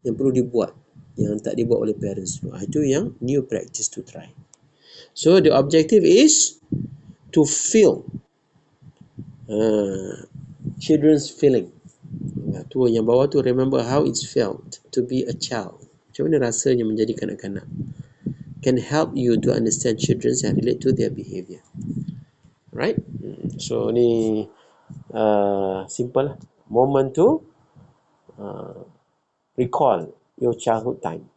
yang perlu dibuat, yang tak dibuat oleh parents dulu. Itu yang new practice to try. So the objective is to feel children's feeling. Tu yang bawah tu, remember how it's felt to be a child. Macam mana rasanya menjadi kanak-kanak. Can help you to understand children and relate to their behavior. Right? So ni simple lah. Moment to recall your childhood time.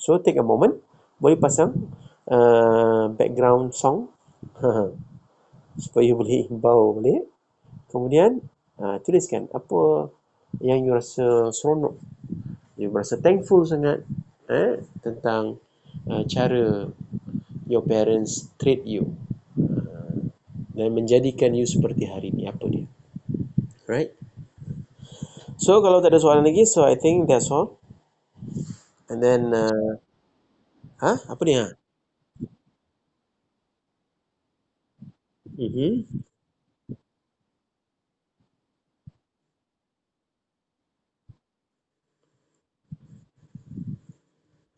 So take a moment. Boleh pasang background song supaya boleh himbau boleh. Kemudian Tuliskan apa yang you rasa seronok, you rasa thankful sangat tentang cara your parents treat you, dan menjadikan you seperti hari ni, apa dia. Right? So kalau tak ada soalan lagi, so I think that's all. And then apa ni Mhm.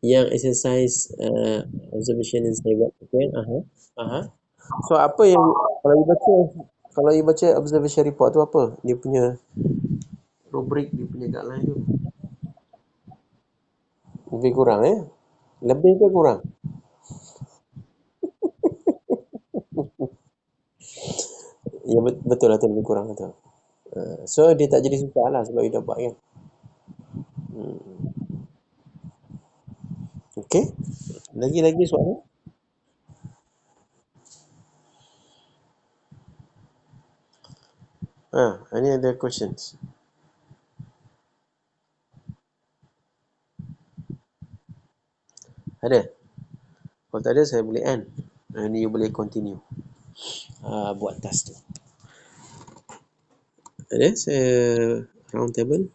Yang exercise observation and study work, okay. Aha. So apa yang kalau you baca observation report tu, apa dia punya rubrik, dia punya guideline tu? Lebih kurang lebih ke kurang? Ya, betul lah tu, lebih kurang tu. So dia tak jadi susah lah sebab you dah buat kan. Okay, lagi soalan. Any other questions? Ada? Kalau tak ada, saya boleh end. Ni you boleh continue buat task tu. Ada? Saya round table.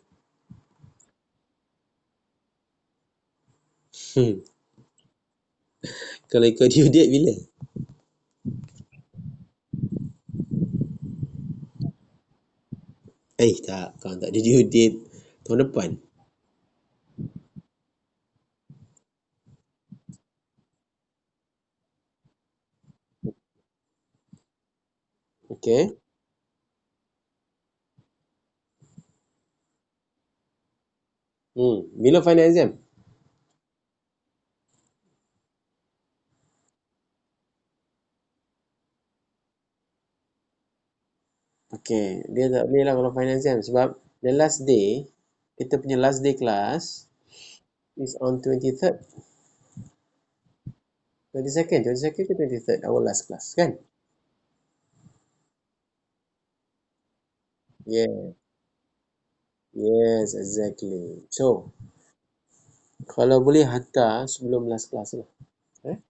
Kalau ikut due date bila? Tak, kalau tak ada due date tahun depan. Okay. Bila final exam? Okay, dia tak boleh lah kalau final exam sebab the last day, kita punya last day class is on 23rd. 22nd ke 23rd, our last class kan? Yeah, yes, exactly. So, kalau boleh hantar sebelum last class lah. Eh?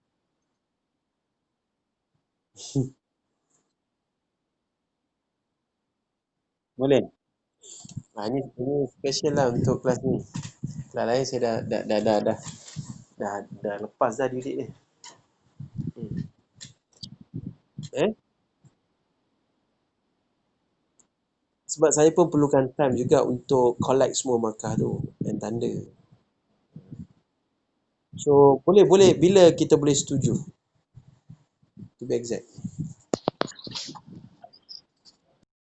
Boleh? Ini special lah untuk kelas ni. Kelas lain saya dah lepas dah didik ni. Hmm. Eh? Sebab saya pun perlukan time juga untuk collect semua markah tu dan tanda. So, boleh bila kita boleh setuju? To be exact.